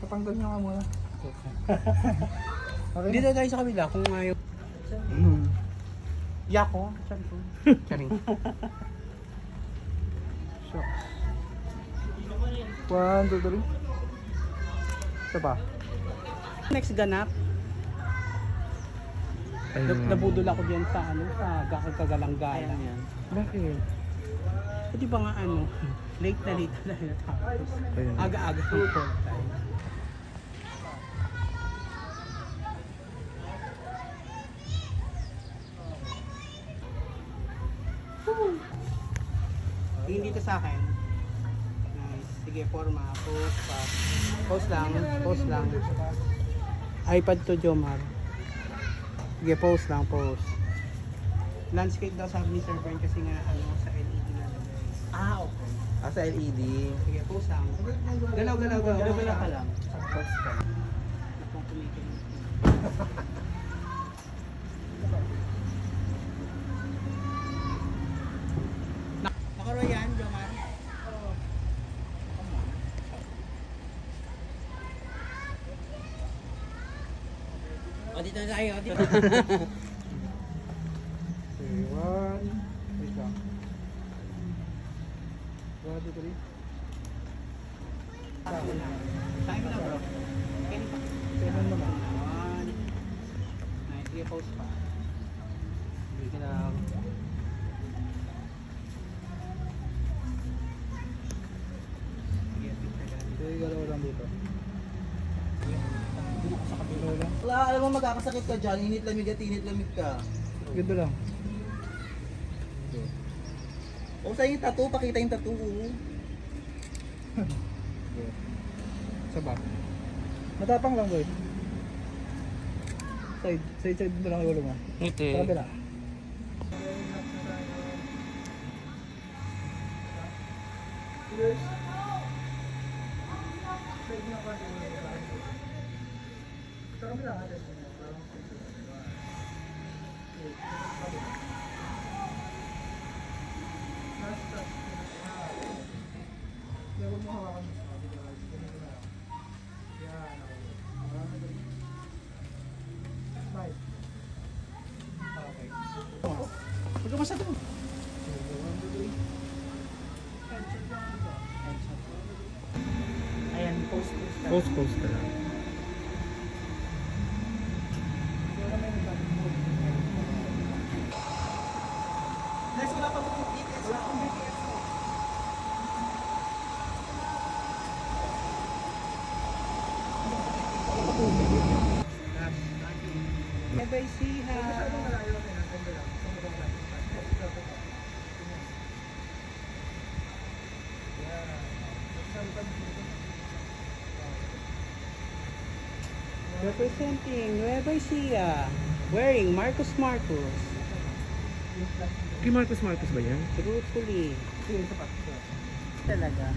Patanggal nyo nga muna. Okay. Dito tayo sa kabila kung ayaw. Yako. Charing. Shucks. 1, 2, 3. Isa pa. Next ganap. Nabudol ako diyan sa ano, sa Kagalangayan yan. Bakit? Di ba nga ano, late na natapos. Aga-aga ng call time. Tingin dito sa akin. Nice. Sige, forma. Post pa. Post lang. Post lang. iPad to Jomar. Sige, post lang. Post. Landscape daw sabi ni Sir Bern kasi nga ano sa LED na. Okay. Sa LED. Sige, post lang. Galaw ka lang. Post ka. Napong tumikin. Nakaro yan, Jomar? O, dito na tayo. Dito. Okay, 1. Wait lang. 1, 2, 3. Tayo mo na, bro. Kaya pa. 7 naman. One. Nice. Sige, post pa. Hindi ka lang. Sige, picture ka lang. Okay, galaw lang dito. Sa kabila lang. Wala, alam mo magkakasakit ka dyan. Init lamig at init lamig ka. Ganda lang. O sa'yo yung tattoo, pakita yung tattoo. Isa pa. Matapang lang, boy. Side mo lang yung ulo mo. Ito. Sa kabila. Huwag ka masyado. Ayan, post. Post ka lang. Next, wala pa po details. Wala akong details. Bye-bye, Siha. Representing Nueva Ecija, wearing Marcos. Kay Marcos ba yan? Truthfully. Talaga.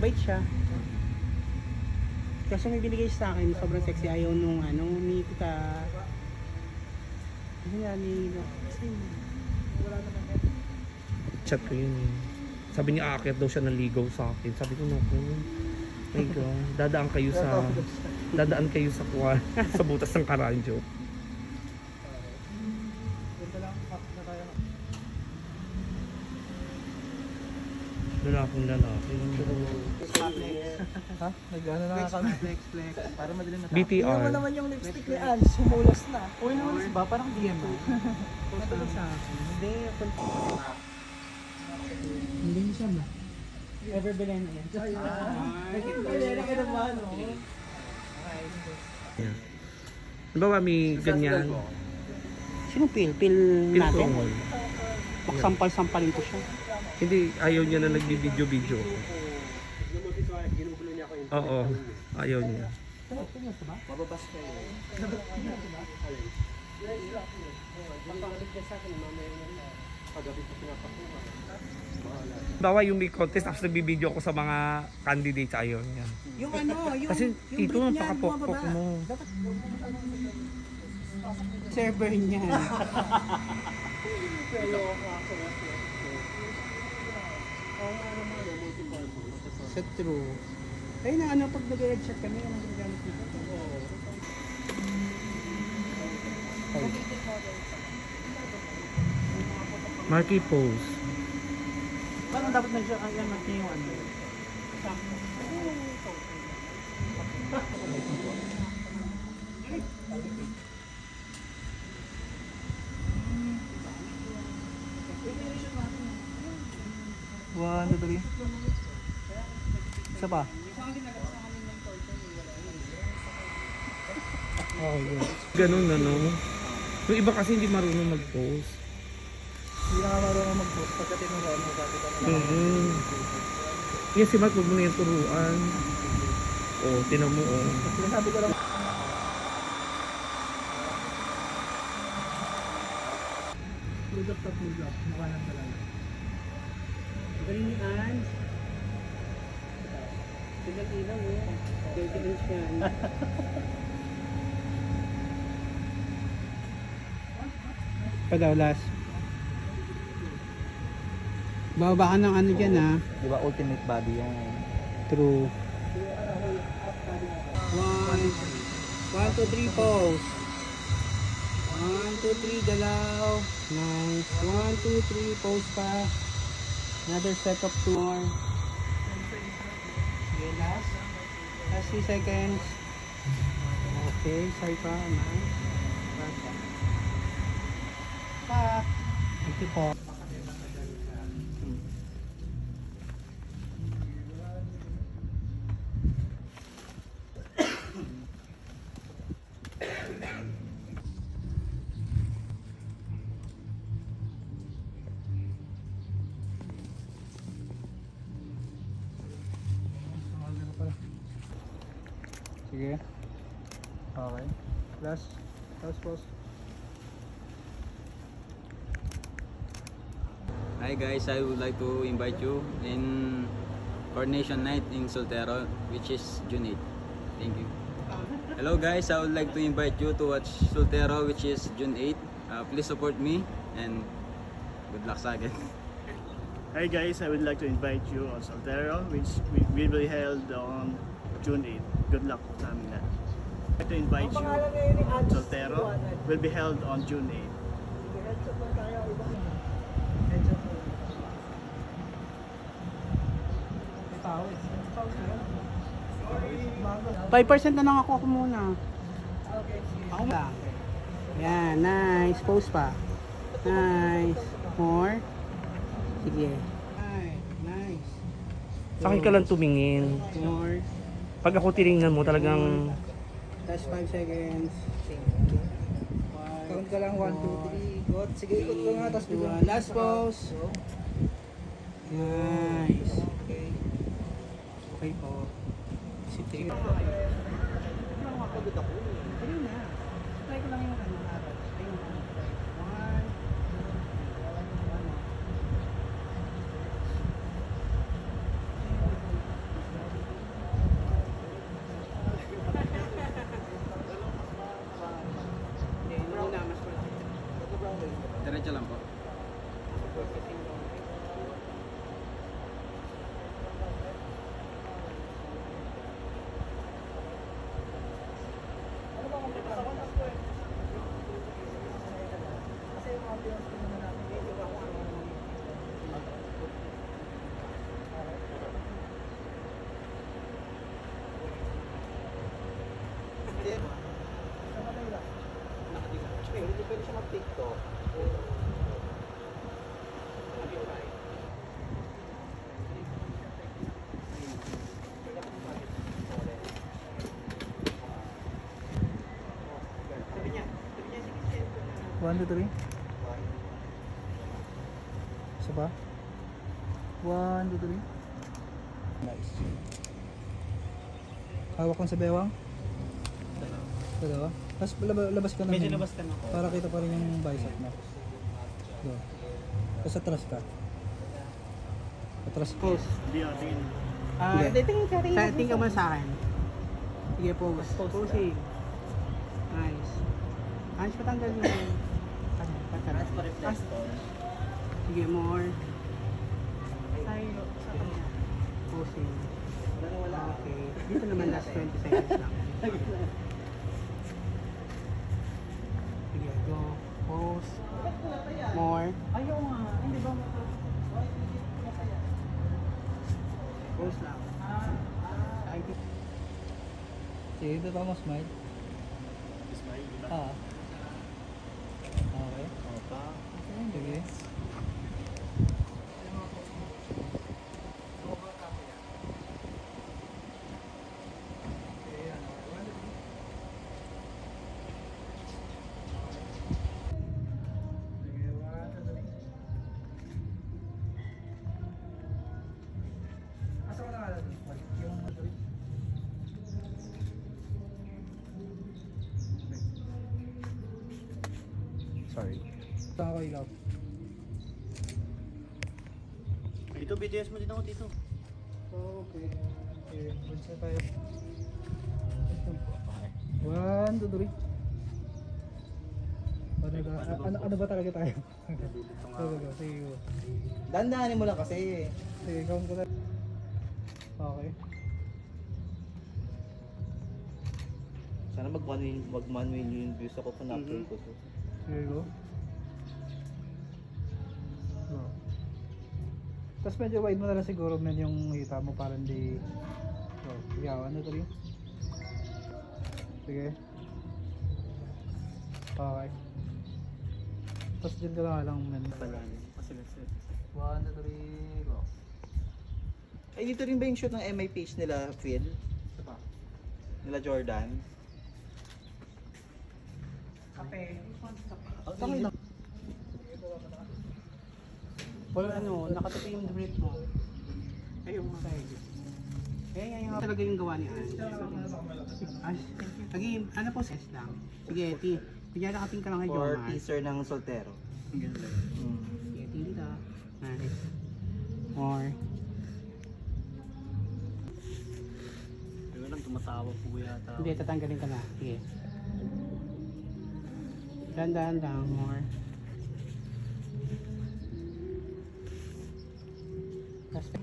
Bait siya. Kasi may binigay sa akin, sobrang sexy. Ayaw nung ano, ni Tita. Kasi nga ni... Kasi wala naman. Chat ko yun eh. Sabi niya aakyat daw siya ng ligaw sa akin. Sabi ko, naku. My God. Dadaan kayo sa kuwan. Sa butas ng Karanjo. Lalaking lalaki. Ha? Nag-ano na kami? Flex. Para madaling matapos. Hindi BTR. mo naman yung lipstick ni Ann. Sumulas na. Uy, naman ba? Parang DM mo. Post lang sa akin. Hindi, hindi siya ba? Ever Belen na yan. Nakita ka naman, no? Halimbawa may ganyan. Sino Pil? Pil natin? Tungol. Magsampal-sampalin ko siya. Hindi, ayaw niya na nagbibideo-video. Oo, ayaw niya. Mababas kayo. Bawa yung may contest tapos nagbibideo ko sa mga candidates, ayaw niya. Yung ano, yung Kasi yung tito, brief niyan, napakapokpok bumababa. mo. Server niyan. Sa true. Kayo na ano, pag nag-headshot kami, anong ginagamit nito? Marky pose. Paano dapat nag-shot? Ayan, natin yung ano. One, two, three. Isa pa. Okay, good. Ganun ano. Yung iba kasi hindi marunong mag-pose. Hindi na nga marunong mag-post pagka tinuruan mo sabi ka na. Yan si Mark, huwag mo na yung turuan. Oh, tinan mo oh. Sinasabi ko lang. Product top mo block. Mukha lang talaga. Galing ni Ans. Sigal ilaw eh. Dirty lens yan. Pa daw last. Bababa ka ng ano dyan ha. Di ba ultimate body yung... True. 1, 2, 3 pose. 1, 2, 3 galaw. Nice. 1, 2, 3 pose pa. Another set of 2 more. Okay, last. Last 3 seconds. Okay, sorry pa. Nice. Pa. Thank you po. Sige. Okay. Last pause. Hi guys, I would like to invite you in Coronation Night in Soltero, which is June 8. Thank you. Hello guys, I would like to invite you to watch Soltero, which is June 8. Please support me and good luck sa akin. Hi guys, I would like to invite you on Soltero, which will be held on June 8. Good luck sa amin lahat. I'd like to invite you on Soltero, will be held on June 8. 5% na lang ako muna. Ako lang. Yan, nice. Pose pa. Nice. More. Sige. Nice. Sa akin ka lang tumingin. More. Pag ako tinignan mo talagang... Last 5 seconds. Count ka lang 1, 2, 3. Ikot. Sige, ikot ko nga. Tapos biglang... Last pose. Nice. Okay. Okay po. Si Tig. Ayun na. Try ko lang yung ano araw. Ayun na. 1. Diretso lang po. Hindi pwede siya mag-TikTok. One, two, three. Isa pa. 1, 2, 3. Nice. Hawak kong sa bewang. Dalawa. Tapos labas ka na. Medyo labas ka na. Para kita pa rin yung bicep mo. Go. Tapos atras ka. Atras ka. Pose. Hindi natin. Tingin ka man sa akin. Sige, pose. Posing. Nice. Hans, patanggal mo yun. Patanggal. Sige, more. Posing. Okay. Dito naman last 20 seconds lang. Sige, go. Pause. More. Ayaw nga. Hindi ba? Pause lang. Sige, dito pa mo smile. Smile, di ba? Ah. Okay. Opa. Okay, sige. Sorry. Saan ako ilaw? Dito, BTS mo din ako dito. Okay. Okay, bunsa tayo. 1, 2, 3. Ano ba talaga tayo? Sige, go. Dandahanin mo lang kasi. Sige, count ko tayo. Okay. Sana mag 1 million views ako kung na-upload ko. So. Sige, go. Go. Tapos medyo wide mo na lang siguro men yung hita mo para hindi... Go. Sige, 1, 2, 3. Sige. Okay. Tapos dyan ka lang men. Kasi let's say. 1, 2, 3, go. Ay, dito rin ba yung shoot ng MI page nila, Phil? Nila Jordan? Kape. Tangin na. Wala ano, nakatapi yung drip mo. Ayun mga tayo. Ayun talaga yung gawa ni Ann. Ay, lagi, ano po ses lang. Sige, bigyan nakating ka lang kay For Jomar. teaser ng Soltero. Sige, dito. Nice. More. Pero lang tumatawa po yata. Hindi, tatanggalin ka na. Sige. Dahan-dahan lang. More. Last.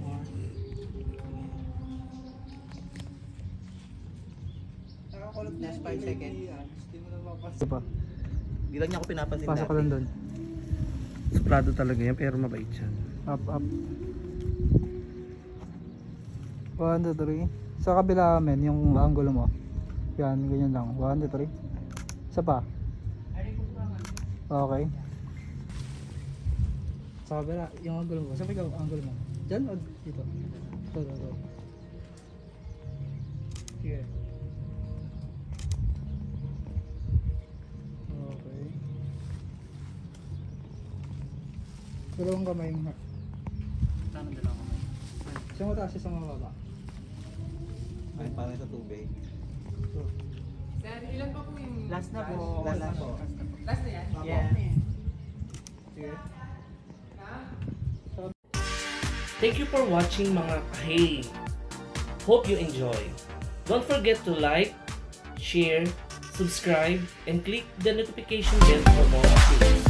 More. Last 5 seconds. Diba? Di lang niya ako pinapansin Pasok ka lang doon. Suplado talaga yan, pero mabait siya. Up, up. 1, 2, 3. Sa kabila men, yung angulo mo. Yan, ganyan lang. 1, 2, 3. Isa pa. Okay. Sa kabila, yung angulo mo. Saan ikaw, angulo mo? Diyan o dito? Ito. Sige. Okay. Dalawang kamay nga. Sana dalawa mo. Isang mataas, isang mababa. Ay, parang sa tubig. So, Last na po. Last na po. Yeah. sige. Thank you for watching mga kahe. Hope you enjoy. Don't forget to like, share, subscribe, and click the notification bell for more updates.